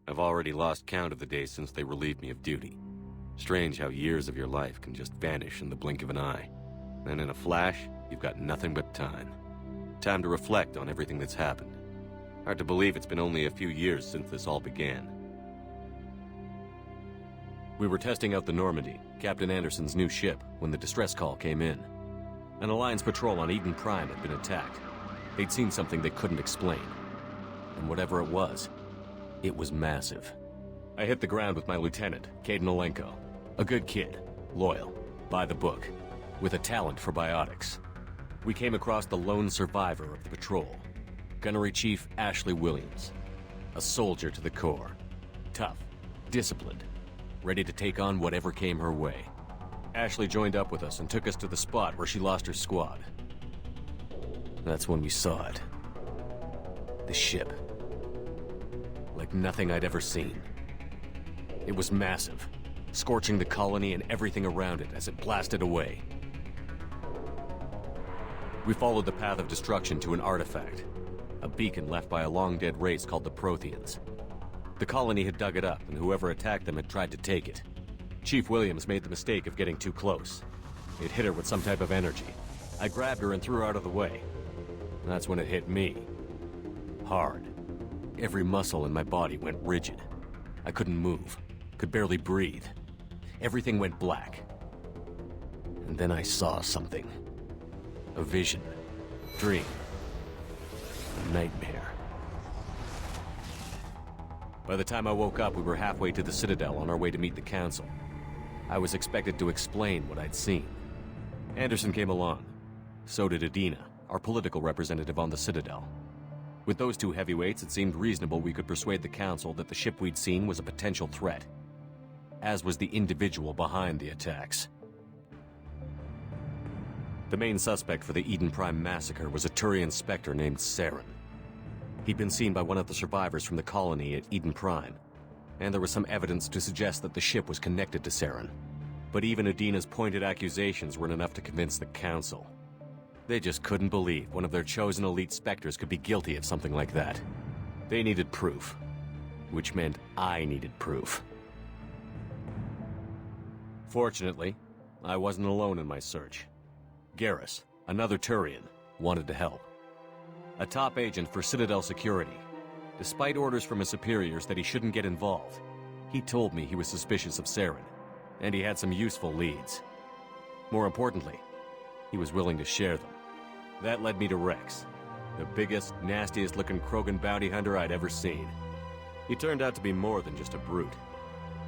I've already lost count of the days since they relieved me of duty. Strange how years of your life can just vanish in the blink of an eye. Then in a flash, you've got nothing but time. Time to reflect on everything that's happened. Hard to believe it's been only a few years since this all began. We were testing out the Normandy, Captain Anderson's new ship, when the distress call came in. An Alliance patrol on Eden Prime had been attacked. They'd seen something they couldn't explain. And whatever it was massive. I hit the ground with my lieutenant, Kaidan Alenko. A good kid, loyal, by the book, with a talent for biotics. We came across the lone survivor of the patrol, Gunnery Chief Ashley Williams. A soldier to the core. Tough, disciplined, ready to take on whatever came her way. Ashley joined up with us and took us to the spot where she lost her squad. That's when we saw it. The ship. Like nothing I'd ever seen. It was massive, scorching the colony and everything around it as it blasted away. We followed the path of destruction to an artifact, a beacon left by a long-dead race called the Protheans. The colony had dug it up, and whoever attacked them had tried to take it. Chief Williams made the mistake of getting too close. It hit her with some type of energy. I grabbed her and threw her out of the way. That's when it hit me. Hard. Every muscle in my body went rigid. I couldn't move, could barely breathe. Everything went black. And then I saw something. A vision. Dream. A nightmare. By the time I woke up, we were halfway to the Citadel on our way to meet the Council. I was expected to explain what I'd seen. Anderson came along. So did Adina, our political representative on the Citadel. With those two heavyweights, it seemed reasonable we could persuade the Council that the ship we'd seen was a potential threat, as was the individual behind the attacks. The main suspect for the Eden Prime massacre was a Turian Spectre named Saren. He'd been seen by one of the survivors from the colony at Eden Prime, and there was some evidence to suggest that the ship was connected to Saren. But even Adina's pointed accusations weren't enough to convince the Council. They just couldn't believe one of their chosen elite Spectres could be guilty of something like that. They needed proof, which meant I needed proof. Fortunately, I wasn't alone in my search. Garrus, another Turian, wanted to help. A top agent for Citadel Security. Despite orders from his superiors that he shouldn't get involved, he told me he was suspicious of Saren, and he had some useful leads. More importantly, he was willing to share them. That led me to Rex, the biggest, nastiest-looking Krogan bounty hunter I'd ever seen. He turned out to be more than just a brute.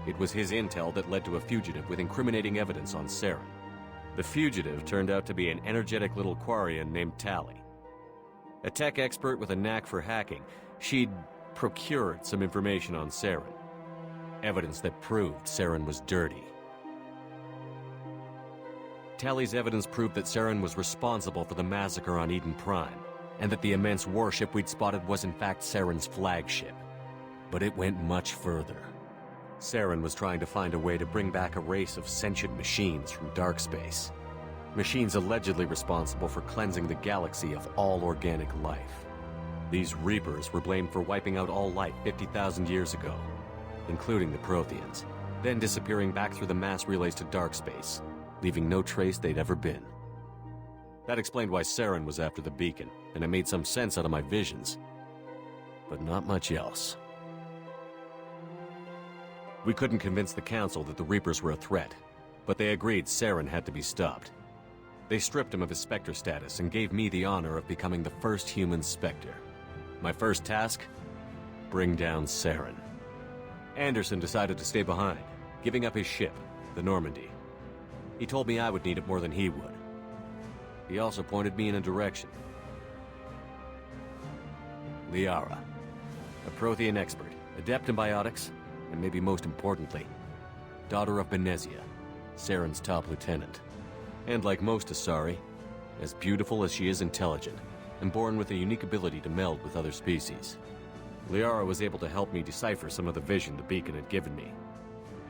It was his intel that led to a fugitive with incriminating evidence on Saren. The fugitive turned out to be an energetic little Quarian named Tali. A tech expert with a knack for hacking, she'd procured some information on Saren. Evidence that proved Saren was dirty. Tali's evidence proved that Saren was responsible for the massacre on Eden Prime, and that the immense warship we'd spotted was in fact Saren's flagship. But it went much further. Saren was trying to find a way to bring back a race of sentient machines from dark space. Machines allegedly responsible for cleansing the galaxy of all organic life. These Reapers were blamed for wiping out all life 50,000 years ago, including the Protheans, then disappearing back through the mass relays to dark space, leaving no trace they'd ever been. That explained why Saren was after the beacon, and it made some sense out of my visions. But not much else. We couldn't convince the Council that the Reapers were a threat, but they agreed Saren had to be stopped. They stripped him of his Spectre status and gave me the honor of becoming the first human Spectre. My first task? Bring down Saren. Anderson decided to stay behind, giving up his ship, the Normandy. He told me I would need it more than he would. He also pointed me in a direction. Liara, a Prothean expert, adept in biotics, and maybe most importantly, daughter of Benezia, Saren's top lieutenant. And like most Asari, as beautiful as she is intelligent, and born with a unique ability to meld with other species. Liara was able to help me decipher some of the vision the beacon had given me.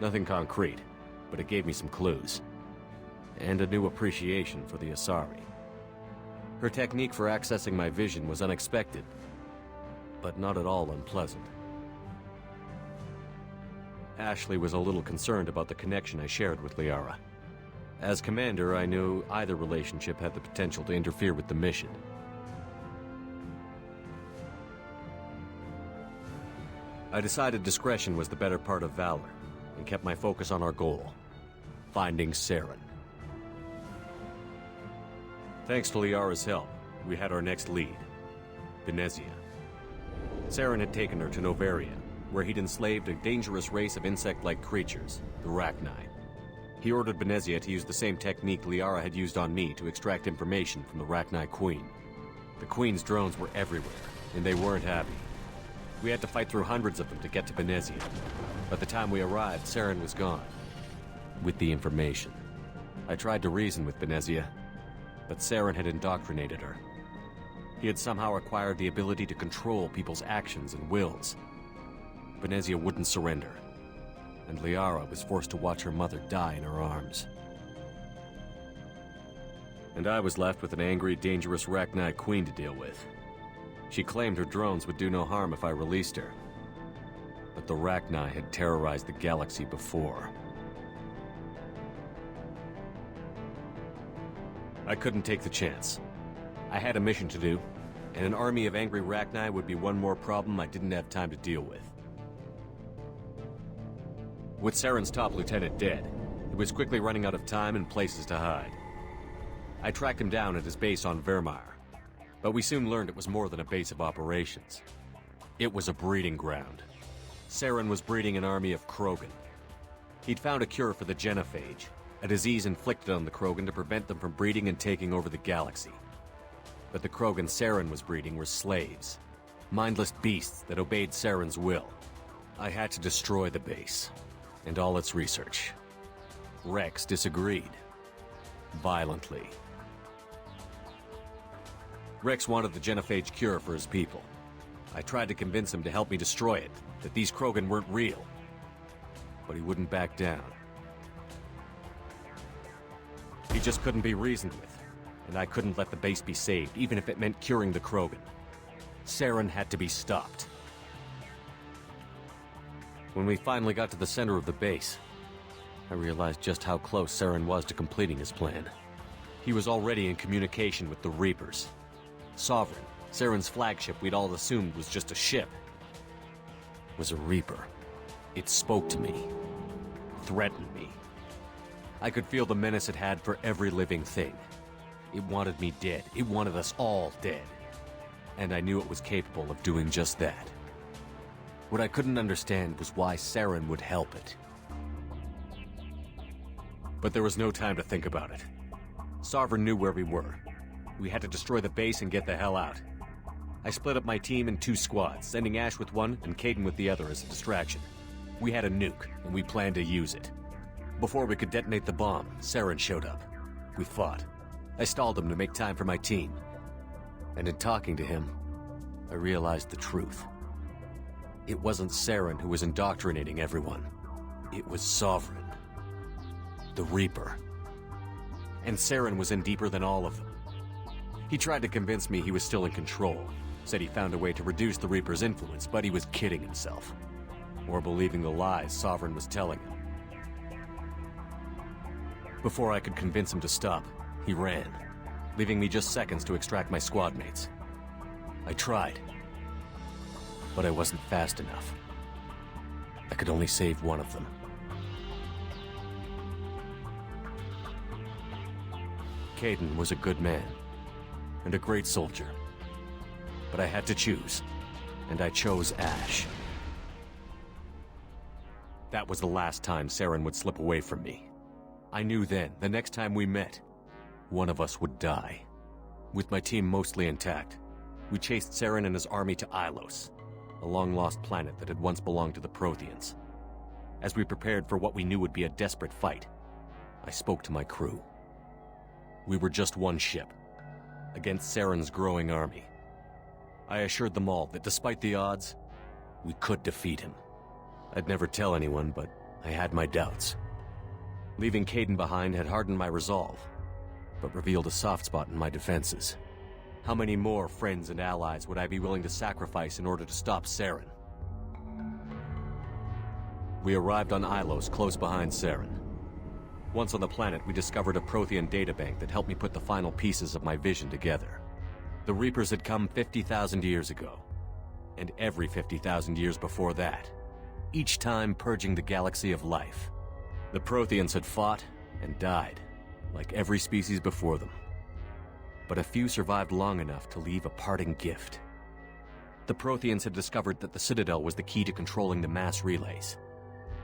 Nothing concrete, but it gave me some clues. And a new appreciation for the Asari. Her technique for accessing my vision was unexpected, but not at all unpleasant. Ashley was a little concerned about the connection I shared with Liara. As commander, I knew either relationship had the potential to interfere with the mission. I decided discretion was the better part of valor, and kept my focus on our goal, finding Saren. Thanks to Liara's help, we had our next lead, Benezia. Saren had taken her to Noveria, where he'd enslaved a dangerous race of insect-like creatures, the Rachni. He ordered Benezia to use the same technique Liara had used on me to extract information from the Rachni Queen. The Queen's drones were everywhere, and they weren't happy. We had to fight through hundreds of them to get to Benezia. By the time we arrived, Saren was gone, with the information. I tried to reason with Benezia, but Saren had indoctrinated her. He had somehow acquired the ability to control people's actions and wills. Benezia wouldn't surrender, and Liara was forced to watch her mother die in her arms. And I was left with an angry, dangerous Rachni Queen to deal with. She claimed her drones would do no harm if I released her. But the Rachni had terrorized the galaxy before. I couldn't take the chance. I had a mission to do, and an army of angry Rachni would be one more problem I didn't have time to deal with. With Saren's top lieutenant dead, he was quickly running out of time and places to hide. I tracked him down at his base on Vermeer, but we soon learned it was more than a base of operations. It was a breeding ground. Saren was breeding an army of Krogan. He'd found a cure for the genophage, a disease inflicted on the Krogan to prevent them from breeding and taking over the galaxy. But the Krogan Saren was breeding were slaves, mindless beasts that obeyed Saren's will. I had to destroy the base, and all its research. Rex disagreed. Violently. Rex wanted the genophage cure for his people. I tried to convince him to help me destroy it, that these Krogan weren't real. But he wouldn't back down. He just couldn't be reasoned with, and I couldn't let the base be saved, even if it meant curing the Krogan. Saren had to be stopped. When we finally got to the center of the base, I realized just how close Saren was to completing his plan. He was already in communication with the Reapers. Sovereign, Saren's flagship we'd all assumed was just a ship, was a Reaper. It spoke to me, threatened me. I could feel the menace it had for every living thing. It wanted me dead. It wanted us all dead. And I knew it was capable of doing just that. What I couldn't understand was why Saren would help it. But there was no time to think about it. Sovereign knew where we were. We had to destroy the base and get the hell out. I split up my team in 2 squads, sending Ash with one and Kaidan with the other as a distraction. We had a nuke, and we planned to use it. Before we could detonate the bomb, Saren showed up. We fought. I stalled him to make time for my team. And in talking to him, I realized the truth. It wasn't Saren who was indoctrinating everyone. It was Sovereign. The Reaper. And Saren was in deeper than all of them. He tried to convince me he was still in control. Said he found a way to reduce the Reaper's influence, but he was kidding himself. Or believing the lies Sovereign was telling him. Before I could convince him to stop, he ran, leaving me just seconds to extract my squad mates. I tried, but I wasn't fast enough. I could only save one of them. Kaidan was a good man, and a great soldier. But I had to choose, and I chose Ash. That was the last time Saren would slip away from me. I knew then, the next time we met, one of us would die. With my team mostly intact, we chased Saren and his army to Ilos, a long-lost planet that had once belonged to the Protheans. As we prepared for what we knew would be a desperate fight, I spoke to my crew. We were just one ship, against Saren's growing army. I assured them all that despite the odds, we could defeat him. I'd never tell anyone, but I had my doubts. Leaving Kaidan behind had hardened my resolve, but revealed a soft spot in my defenses. How many more friends and allies would I be willing to sacrifice in order to stop Saren? We arrived on Ilos, close behind Saren. Once on the planet, we discovered a Prothean databank that helped me put the final pieces of my vision together. The Reapers had come 50,000 years ago, and every 50,000 years before that, each time purging the galaxy of life. The Protheans had fought and died, like every species before them. But a few survived long enough to leave a parting gift. The Protheans had discovered that the Citadel was the key to controlling the mass relays.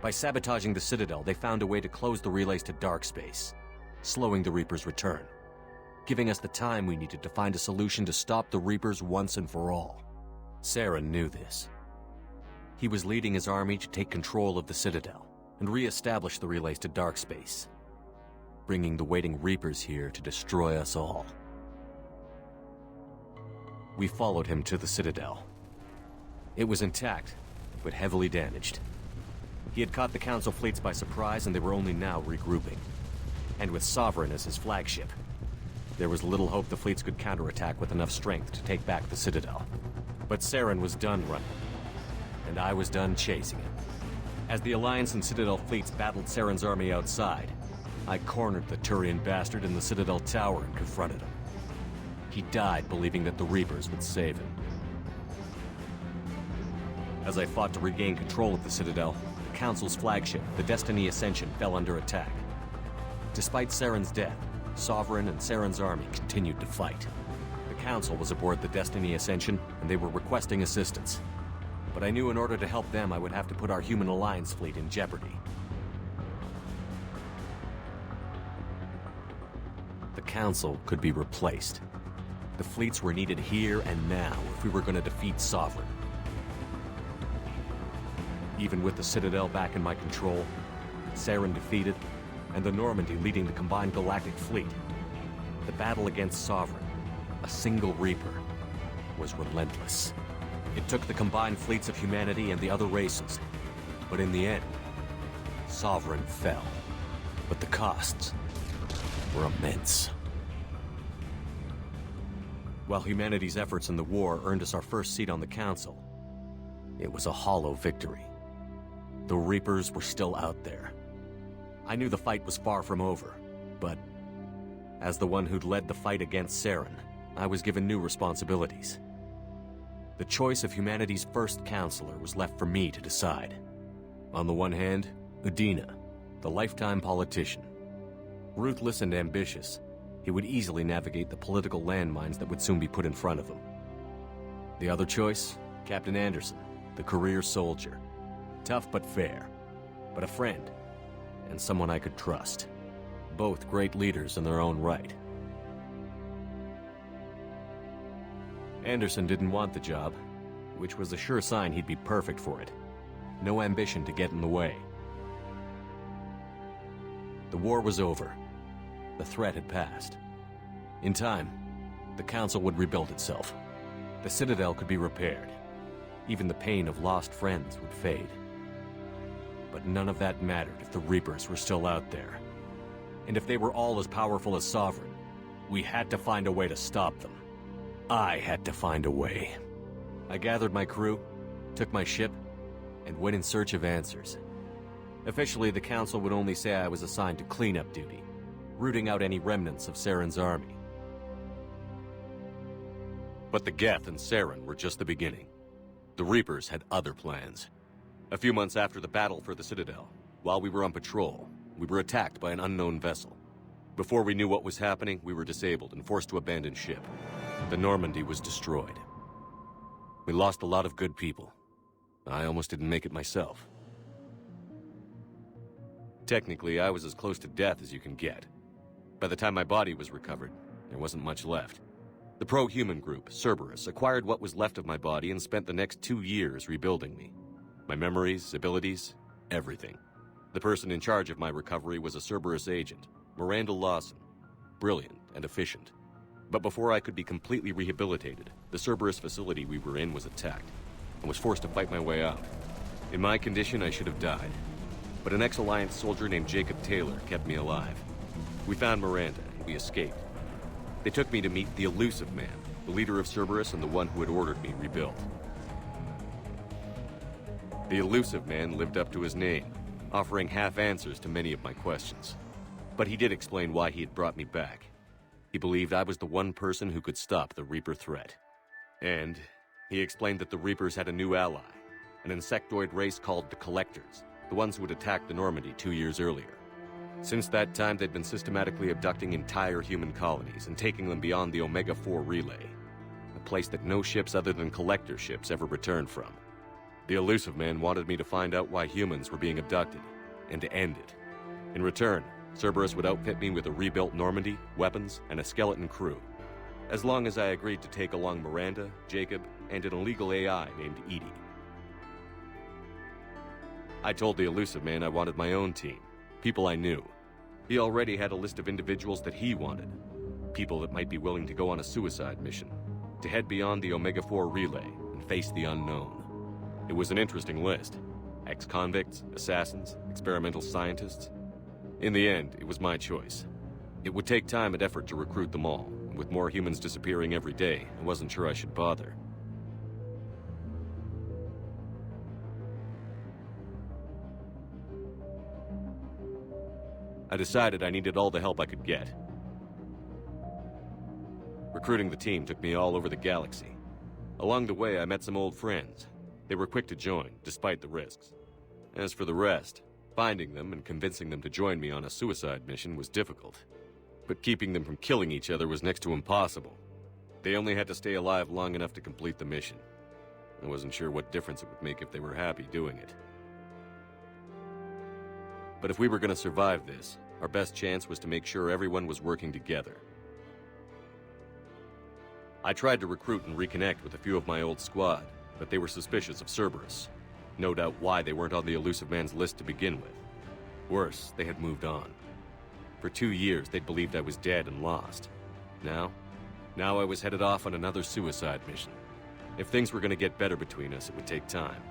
By sabotaging the Citadel, they found a way to close the relays to dark space, slowing the Reapers' return, giving us the time we needed to find a solution to stop the Reapers once and for all. Saren knew this. He was leading his army to take control of the Citadel and re-establish the relays to dark space, bringing the waiting Reapers here to destroy us all. We followed him to the Citadel. It was intact, but heavily damaged. He had caught the Council fleets by surprise, and they were only now regrouping. And with Sovereign as his flagship, there was little hope the fleets could counterattack with enough strength to take back the Citadel. But Saren was done running, and I was done chasing him. As the Alliance and Citadel fleets battled Saren's army outside, I cornered the Turian bastard in the Citadel tower and confronted him. He died believing that the Reapers would save him. As I fought to regain control of the Citadel, the Council's flagship, the Destiny Ascension, fell under attack. Despite Saren's death, Sovereign and Saren's army continued to fight. The Council was aboard the Destiny Ascension, and they were requesting assistance. But I knew in order to help them, I would have to put our Human Alliance fleet in jeopardy. The Council could be replaced. The fleets were needed here and now if we were going to defeat Sovereign. Even with the Citadel back in my control, Saren defeated, and the Normandy leading the combined galactic fleet, the battle against Sovereign, a single Reaper, was relentless. It took the combined fleets of humanity and the other races, but in the end, Sovereign fell. But the costs were immense. While humanity's efforts in the war earned us our first seat on the Council, it was a hollow victory. The Reapers were still out there. I knew the fight was far from over, but as the one who'd led the fight against Saren, I was given new responsibilities. The choice of humanity's first counselor was left for me to decide. On the one hand, Udina, the lifetime politician. Ruthless and ambitious, he would easily navigate the political landmines that would soon be put in front of him. The other choice, Captain Anderson, the career soldier. Tough but fair, but a friend, and someone I could trust. Both great leaders in their own right. Anderson didn't want the job, which was a sure sign he'd be perfect for it. No ambition to get in the way. The war was over. The threat had passed. In time, the Council would rebuild itself. The Citadel could be repaired. Even the pain of lost friends would fade. But none of that mattered if the Reapers were still out there. And if they were all as powerful as Sovereign, we had to find a way to stop them. I had to find a way. I gathered my crew, took my ship, and went in search of answers. Officially, the Council would only say I was assigned to cleanup duty, rooting out any remnants of Saren's army. But the Geth and Saren were just the beginning. The Reapers had other plans. A few months after the battle for the Citadel, while we were on patrol, we were attacked by an unknown vessel. Before we knew what was happening, we were disabled and forced to abandon ship. The Normandy was destroyed. We lost a lot of good people. I almost didn't make it myself. Technically, I was as close to death as you can get. By the time my body was recovered, there wasn't much left. The pro-human group, Cerberus, acquired what was left of my body and spent the next 2 years rebuilding me. My memories, abilities, everything. The person in charge of my recovery was a Cerberus agent, Miranda Lawson. Brilliant and efficient. But before I could be completely rehabilitated, the Cerberus facility we were in was attacked. I was forced to fight my way out. In my condition, I should have died. But an ex-Alliance soldier named Jacob Taylor kept me alive. We found Miranda, and we escaped. They took me to meet the Elusive Man, the leader of Cerberus and the one who had ordered me rebuilt. The elusive man lived up to his name, offering half answers to many of my questions. But he did explain why he had brought me back. He believed I was the one person who could stop the Reaper threat. And he explained that the Reapers had a new ally, an insectoid race called the Collectors, the ones who had attacked the Normandy 2 years earlier. Since that time, they'd been systematically abducting entire human colonies and taking them beyond the Omega-4 relay, a place that no ships other than Collector ships ever returned from. The elusive man wanted me to find out why humans were being abducted, and to end it. In return, Cerberus would outfit me with a rebuilt Normandy, weapons, and a skeleton crew, as long as I agreed to take along Miranda, Jacob, and an illegal AI named Edie. I told the elusive man I wanted my own team, people I knew. He already had a list of individuals that he wanted, people that might be willing to go on a suicide mission, to head beyond the Omega-4 relay and face the unknown. It was an interesting list. Ex-convicts, assassins, experimental scientists. In the end, it was my choice. It would take time and effort to recruit them all, and with more humans disappearing every day, I wasn't sure I should bother. I decided I needed all the help I could get. Recruiting the team took me all over the galaxy. Along the way, I met some old friends. They were quick to join, despite the risks. As for the rest, finding them and convincing them to join me on a suicide mission was difficult. But keeping them from killing each other was next to impossible. They only had to stay alive long enough to complete the mission. I wasn't sure what difference it would make if they were happy doing it. But if we were going to survive this, our best chance was to make sure everyone was working together. I tried to recruit and reconnect with a few of my old squad, but they were suspicious of Cerberus. No doubt why they weren't on the elusive man's list to begin with. Worse, they had moved on. For 2 years, they'd believed I was dead and lost. Now I was headed off on another suicide mission. If things were going to get better between us, it would take time.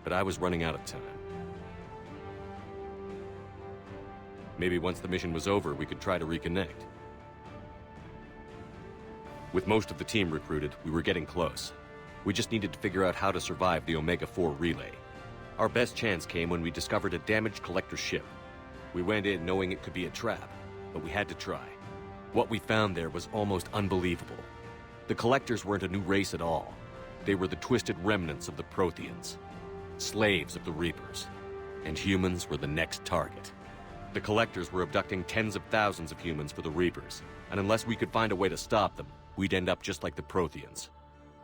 But I was running out of time. Maybe once the mission was over, we could try to reconnect. With most of the team recruited, we were getting close. We just needed to figure out how to survive the Omega-4 relay. Our best chance came when we discovered a damaged Collector ship. We went in knowing it could be a trap, but we had to try. What we found there was almost unbelievable. The Collectors weren't a new race at all. They were the twisted remnants of the Protheans, slaves of the Reapers, and humans were the next target. The Collectors were abducting tens of thousands of humans for the Reapers, and unless we could find a way to stop them, we'd end up just like the Protheans.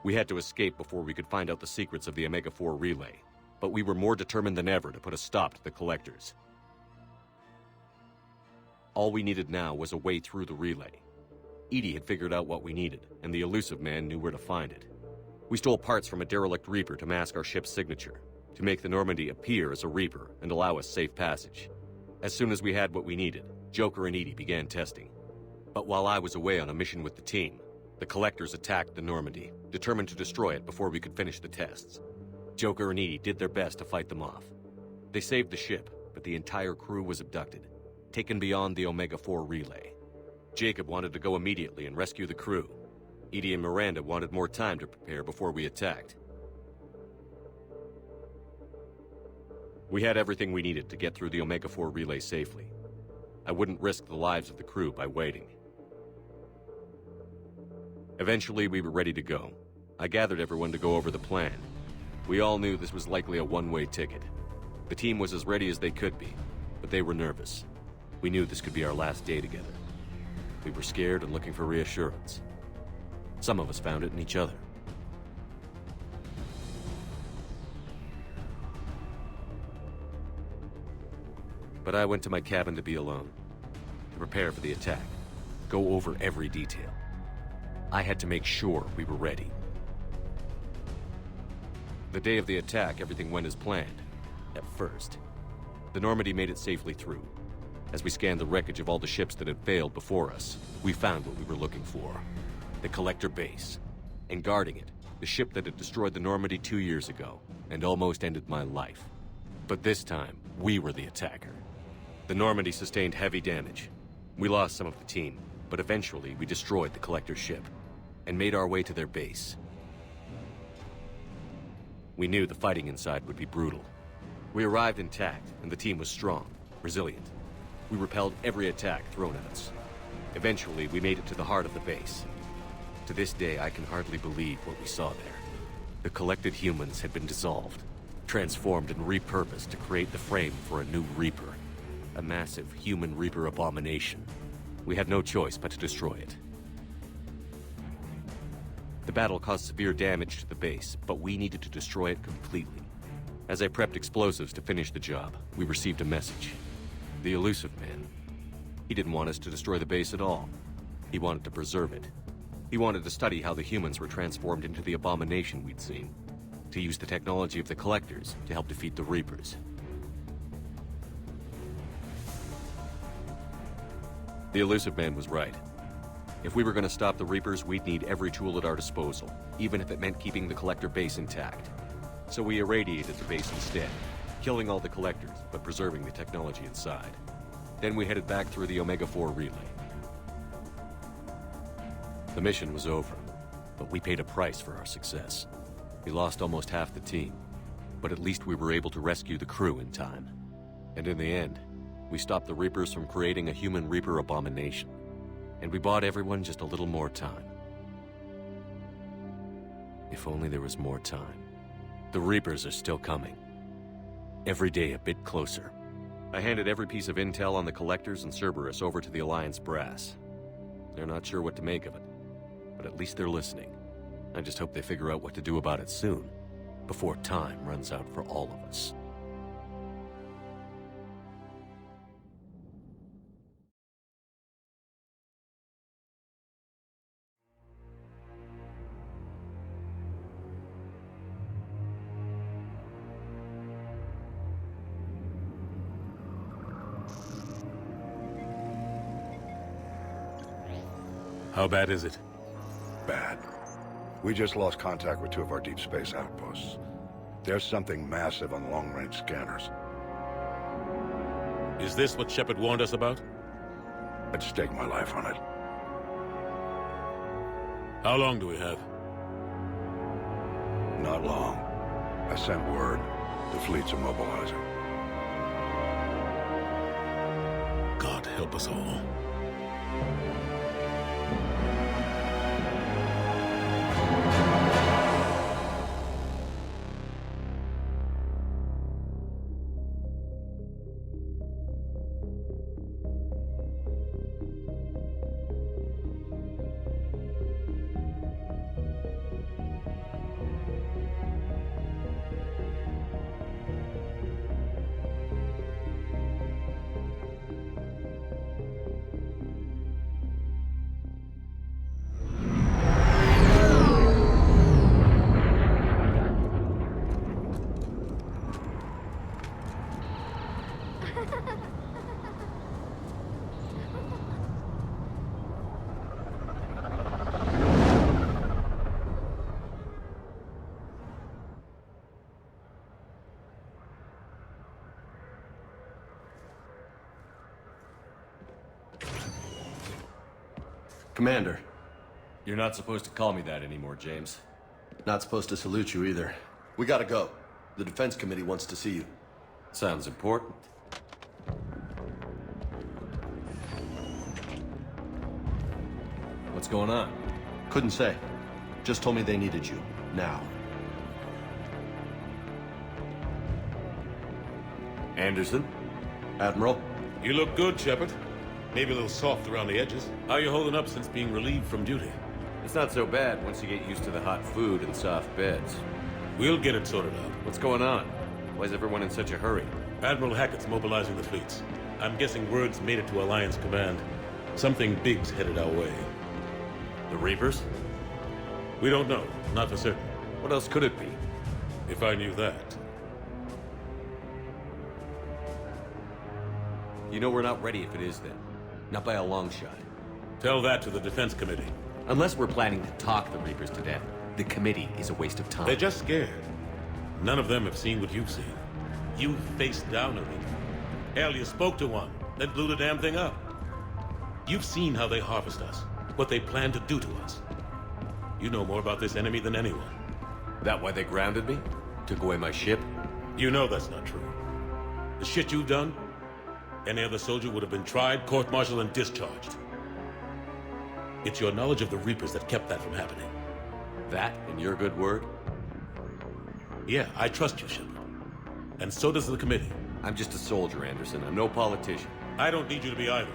We had to escape before we could find out the secrets of the Omega-4 relay, but we were more determined than ever to put a stop to the Collectors. All we needed now was a way through the relay. Edie had figured out what we needed, and the elusive man knew where to find it. We stole parts from a derelict Reaper to mask our ship's signature, to make the Normandy appear as a Reaper and allow us safe passage. As soon as we had what we needed, Joker and Edie began testing. But while I was away on a mission with the team, the Collectors attacked the Normandy, determined to destroy it before we could finish the tests. Joker and Edie did their best to fight them off. They saved the ship, but the entire crew was abducted, taken beyond the Omega-4 relay. Jacob wanted to go immediately and rescue the crew. Edie and Miranda wanted more time to prepare before we attacked. We had everything we needed to get through the Omega-4 relay safely. I wouldn't risk the lives of the crew by waiting. Eventually, we were ready to go. I gathered everyone to go over the plan. We all knew this was likely a one-way ticket. The team was as ready as they could be, but they were nervous. We knew this could be our last day together. We were scared and looking for reassurance. Some of us found it in each other. But I went to my cabin to be alone, to prepare for the attack, go over every detail. I had to make sure we were ready. The day of the attack, everything went as planned, at first. The Normandy made it safely through. As we scanned the wreckage of all the ships that had failed before us, we found what we were looking for. The Collector base. And guarding it, the ship that had destroyed the Normandy 2 years ago, and almost ended my life. But this time, we were the attacker. The Normandy sustained heavy damage. We lost some of the team, but eventually we destroyed the Collector ship, and made our way to their base. We knew the fighting inside would be brutal. We arrived intact, and the team was strong, resilient. We repelled every attack thrown at us. Eventually, we made it to the heart of the base. To this day, I can hardly believe what we saw there. The collected humans had been dissolved, transformed and repurposed to create the frame for a new Reaper. A massive human Reaper abomination. We had no choice but to destroy it. The battle caused severe damage to the base, but we needed to destroy it completely. As I prepped explosives to finish the job, we received a message. The Illusive Man. He didn't want us to destroy the base at all. He wanted to preserve it. He wanted to study how the humans were transformed into the abomination we'd seen. To use the technology of the Collectors to help defeat the Reapers. The Illusive Man was right. If we were going to stop the Reapers, we'd need every tool at our disposal, even if it meant keeping the Collector base intact. So we irradiated the base instead, killing all the Collectors, but preserving the technology inside. Then we headed back through the Omega-4 relay. The mission was over, but we paid a price for our success. We lost almost half the team, but at least we were able to rescue the crew in time. And in the end, we stopped the Reapers from creating a human Reaper abomination. And we bought everyone just a little more time. If only there was more time. The Reapers are still coming. Every day a bit closer. I handed every piece of intel on the Collectors and Cerberus over to the Alliance brass. They're not sure what to make of it, but at least they're listening. I just hope they figure out what to do about it soon, before time runs out for all of us. How bad is it? Bad. We just lost contact with two of our deep space outposts. There's something massive on long-range scanners. Is this what Shepard warned us about? I'd stake my life on it. How long do we have? Not long. I sent word. The fleet's immobilizing. God help us all. Commander. You're not supposed to call me that anymore, James. Not supposed to salute you either. We gotta go. The Defense Committee wants to see you. Sounds important. What's going on? Couldn't say. Just told me they needed you. Now. Anderson? Admiral? You look good, Shepard. Maybe a little soft around the edges. How you holding up since being relieved from duty? It's not so bad once you get used to the hot food and soft beds. We'll get it sorted out. What's going on? Why is everyone in such a hurry? Admiral Hackett's mobilizing the fleets. I'm guessing word's made it to Alliance Command. Something big's headed our way. The Reapers? We don't know. Not for certain. What else could it be? If I knew that. You know we're not ready if it is then. Not by a long shot. Tell that to the Defense Committee. Unless we're planning to talk the Reapers to death, the committee is a waste of time. They're just scared. None of them have seen what you've seen. You faced down a Reaper. Hell, you spoke to one, then blew the damn thing up. You've seen how they harvest us, what they plan to do to us. You know more about this enemy than anyone. That why they grounded me? Took away my ship? You know that's not true. The shit you've done, any other soldier would have been tried, court-martialed, and discharged. It's your knowledge of the Reapers that kept that from happening. That and your good word? Yeah, I trust you, Shepard. And so does the committee. I'm just a soldier, Anderson. I'm no politician. I don't need you to be either.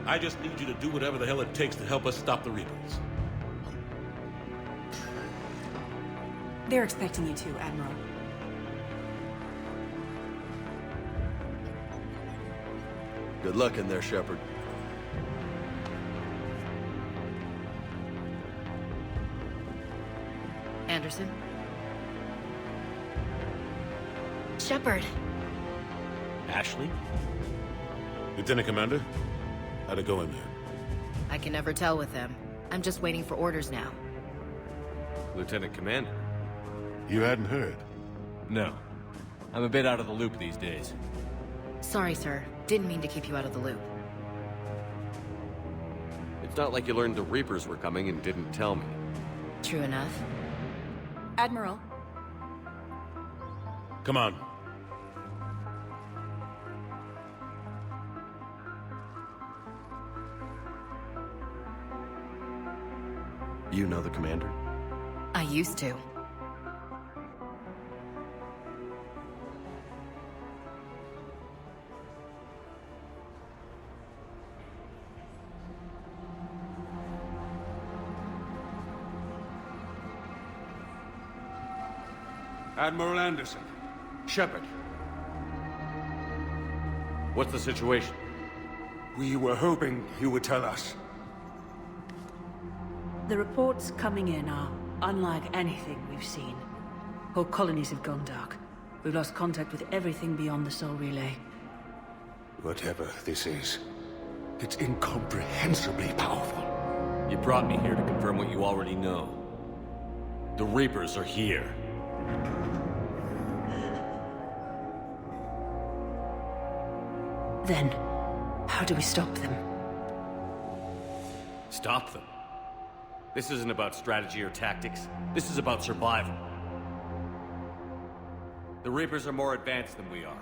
I just need you to do whatever the hell it takes to help us stop the Reapers. They're expecting you to, Admiral. Good luck in there, Shepard. Anderson? Shepard! Ashley? Lieutenant Commander, how'd it go in there? I can never tell with them. I'm just waiting for orders now. Lieutenant Commander? You hadn't heard. No. I'm a bit out of the loop these days. Sorry, sir. Didn't mean to keep you out of the loop. It's not like you learned the Reapers were coming and didn't tell me. True enough. Admiral, Come on. You know the commander? I used to. Admiral Anderson. Shepard. What's the situation? We were hoping you would tell us. the reports coming in are unlike anything we've seen. Whole colonies have gone dark. We've lost contact with everything beyond the Sol Relay. Whatever this is, it's incomprehensibly powerful. You brought me here to confirm what you already know. The Reapers are here. Then, how do we stop them? Stop them. This isn't about strategy or tactics. This is about survival. The Reapers are more advanced than we are.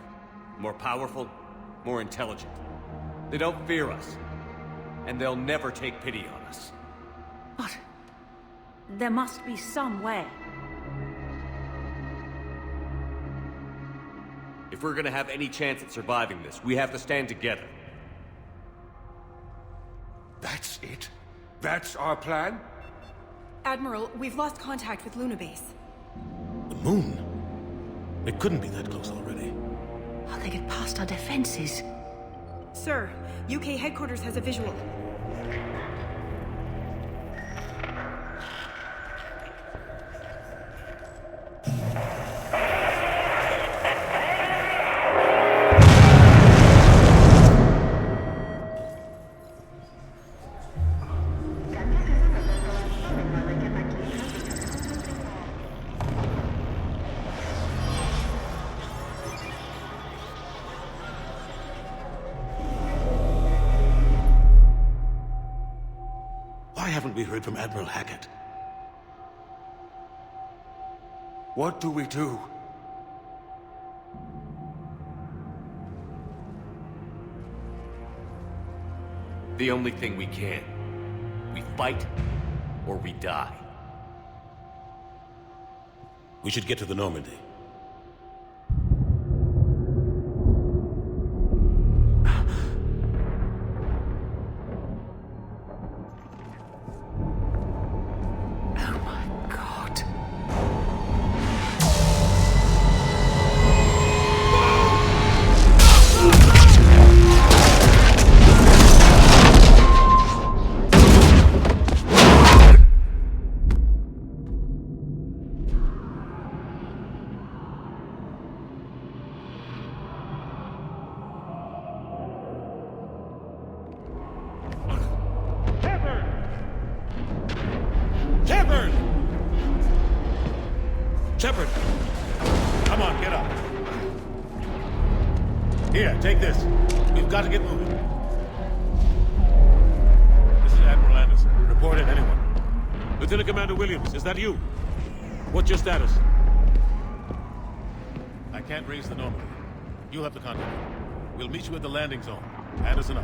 More powerful, more intelligent. They don't fear us. And they'll never take pity on us. But there must be some way. If we're gonna have any chance at surviving this, we have to stand together. That's it? That's our plan? Admiral, we've lost contact with Luna Base. The moon? It couldn't be that close already. How'd they get past our defenses? Sir, UK headquarters has a visual. Why haven't we heard from Admiral Hackett? What do we do? The only thing we can. We fight, or we die. We should get to the Normandy. Oh my god. Shepard! Shepard! Come on, get up. Here, take this. We've got to get moving. This is Admiral Anderson. Report in, anyone. Lieutenant Commander Williams, is that you? What's your status? can't raise the Normandy. You have the contact. We'll meet you at the landing zone. Anderson out.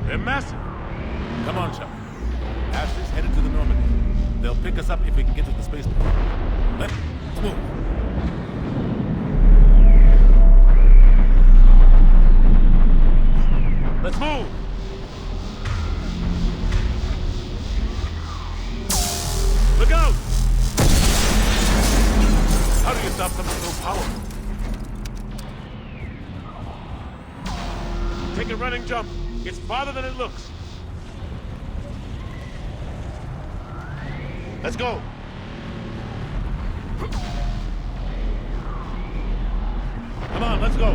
They're massive. Come on, Shepard. Ashley's headed to the Normandy. They'll pick us up if we can get to the spaceport. Let's move. Let's move! Look out! How do you stop something so powerful? Take a running jump. It's farther than it looks. Let's go. Come on, let's go.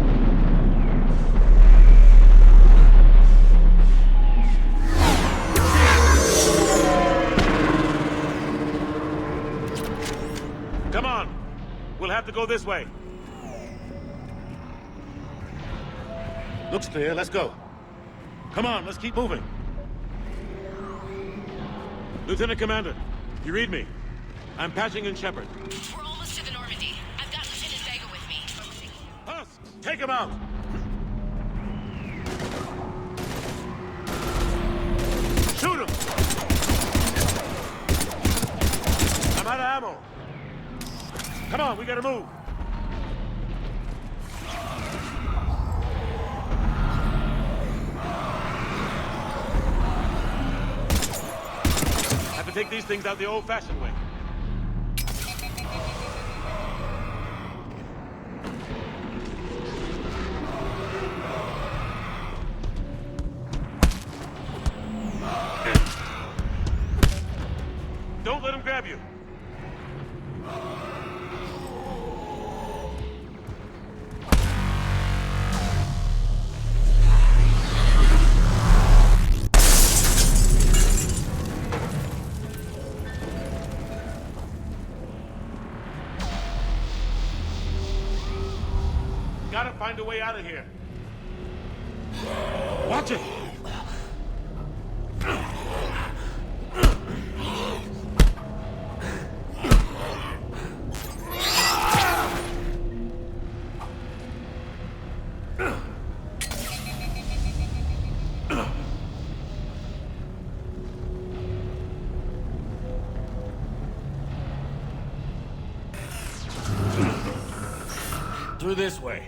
Come on. We'll have to go this way. Looks clear. Let's go. Come on, let's keep moving. Lieutenant Commander, you read me? I'm patching in Shepard. We're almost to the Normandy. I've got Lieutenant Vega with me. Husk, take him out! Shoot him! I'm out of ammo. Come on, we gotta move. Have to take these things out the old-fashioned way. Don't let him grab you. Gotta find a way out of here. Watch it! Through this way.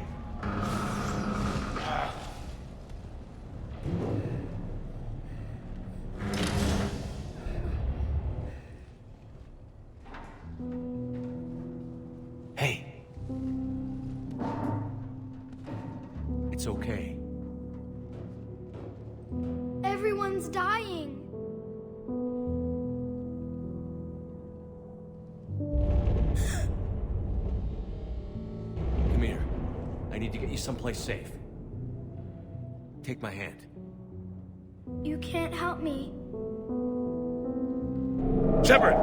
Hey. It's okay. Everyone's dying. Come here. I need to get you someplace safe. Take my hand. You can't help me. Shepard!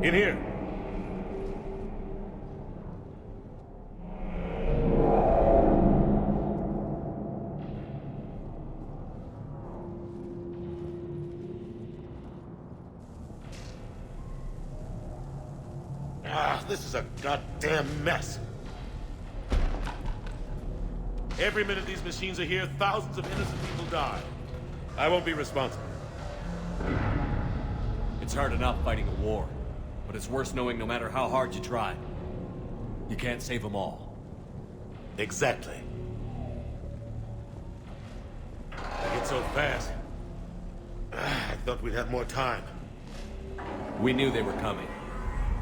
In here. This is a goddamn mess. Every minute these machines are here, thousands of innocent people die. I won't be responsible. It's hard enough fighting a war, but it's worse knowing no matter how hard you try, you can't save them all. Exactly. They get so fast. I thought we'd have more time. We knew they were coming.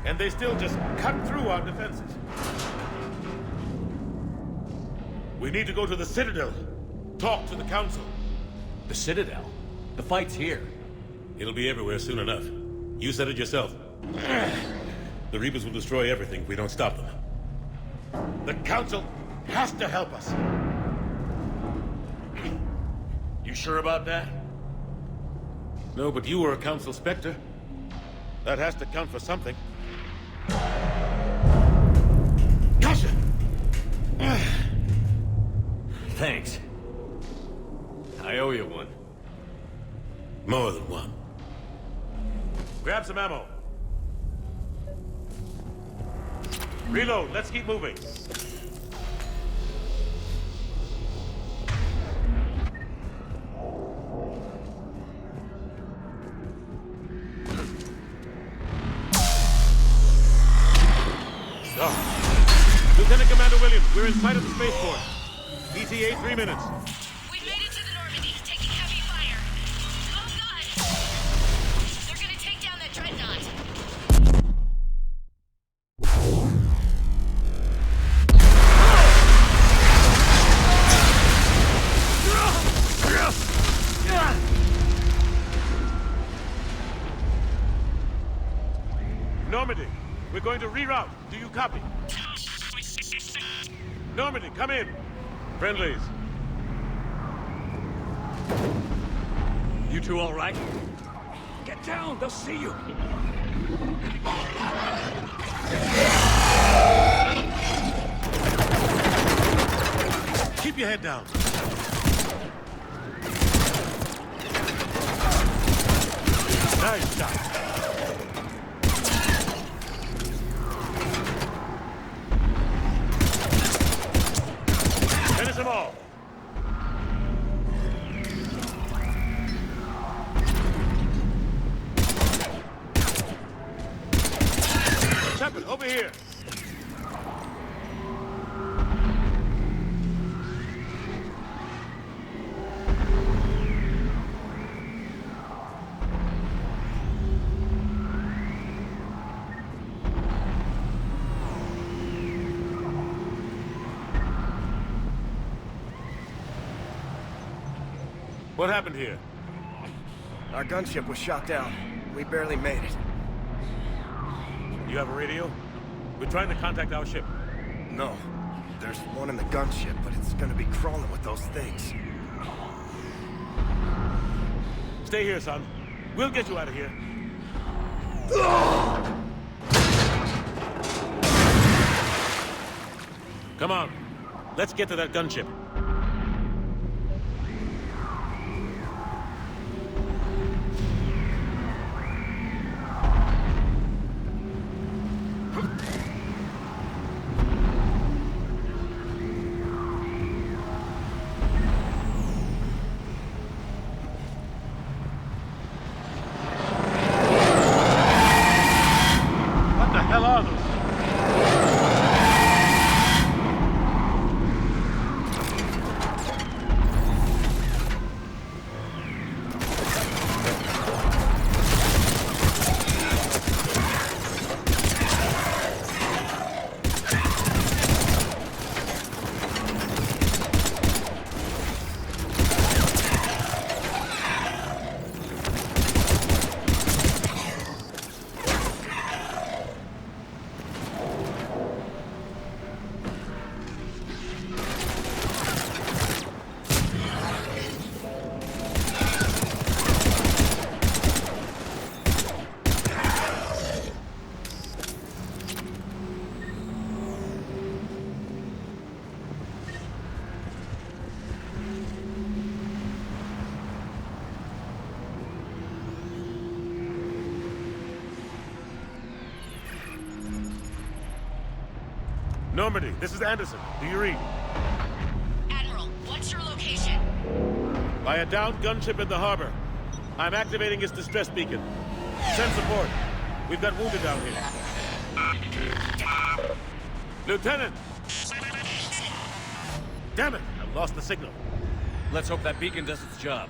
And they still just cut through our defenses. We need to go to the Citadel. Talk to the Council. The Citadel? The fight's here. It'll be everywhere soon enough. You said it yourself. The Reapers will destroy everything if we don't stop them. The Council has to help us. You sure about that? No, but you were a Council Spectre. That has to count for something. Kasha! some ammo. Reload. Let's keep moving. Lieutenant Commander Williams, we're in sight of the spaceport. ETA 3 minutes. We made it to the Normandy, taking heavy fire. Oh god! They're gonna take down that dreadnought. Normandy, we're going to reroute. Do you copy? Normandy, come in. Friendlies. You two all right? Get down, they'll see you. Keep your head down. Nice shot. Finish them all. Shepard, over here. What happened here? Our gunship was shot down. We barely made it. You have a radio? We're trying to contact our ship. No. There's one in the gunship, but it's gonna be crawling with those things. Stay here, son. We'll get you out of here. Come on. Let's get to that gunship. What the hell are those? Normandy, this is Anderson. Do you read? Admiral, what's your location? By a downed gunship in the harbor. I'm activating its distress beacon. Send support. We've got wounded down here. Lieutenant! Damn it! I lost the signal. Let's hope that beacon does its job.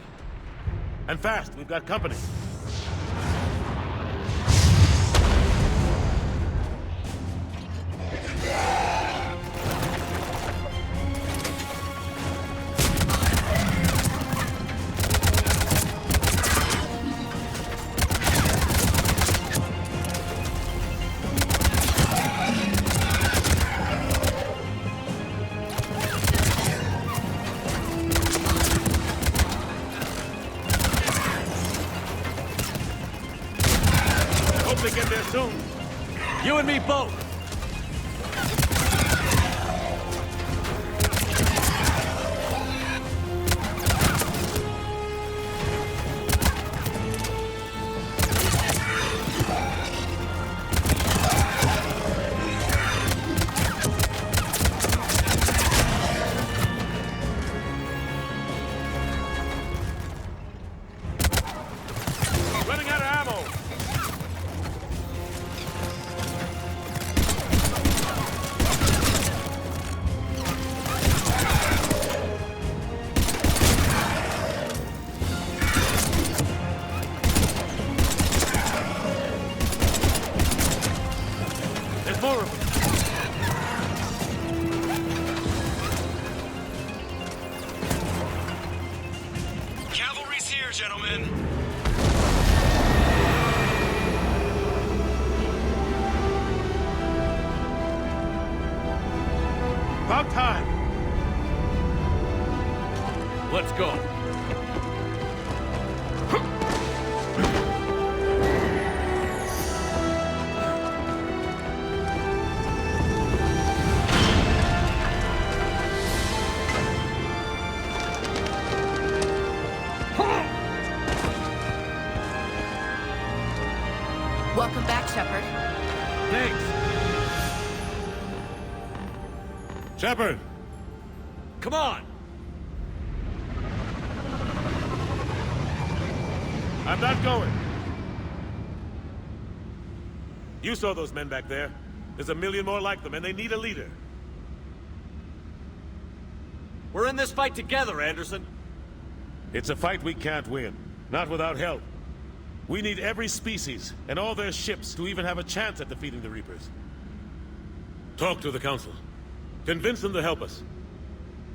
And fast. We've got company. Hope they get there soon. You and me both! about time. Let's go. Welcome back, Shepard. Thanks. Shepard! Come on! I'm not going. You saw those men back there. There's a million more like them, and they need a leader. We're in this fight together, Anderson. It's a fight we can't win. Not without help. We need every species, and all their ships, to even have a chance at defeating the Reapers. Talk to the Council. Convince them to help us.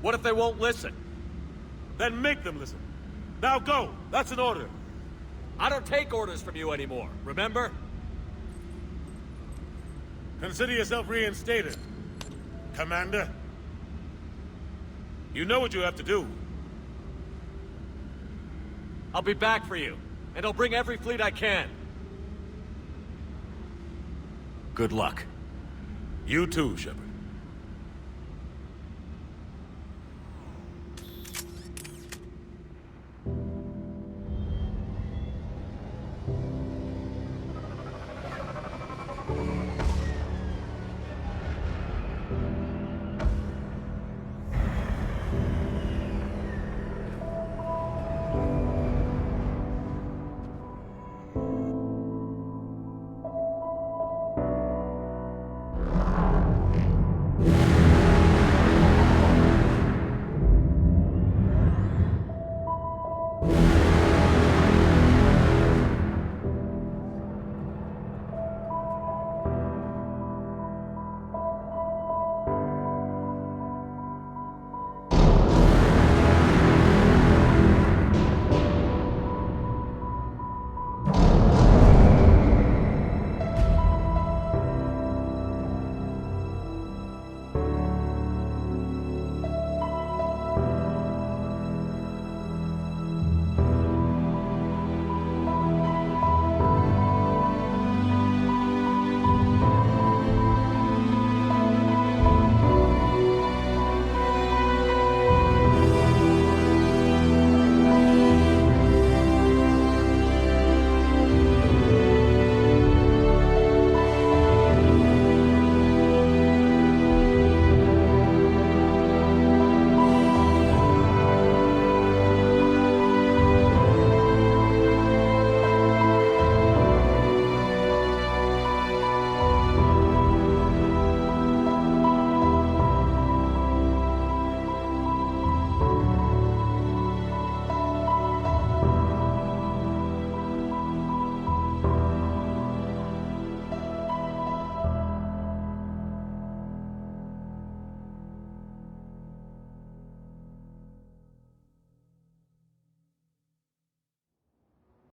What if they won't listen? Then make them listen. Now go! That's an order. I don't take orders from you anymore, remember? Consider yourself reinstated, Commander. You know what you have to do. I'll be back for you, and I'll bring every fleet I can. Good luck. You too, Shepard.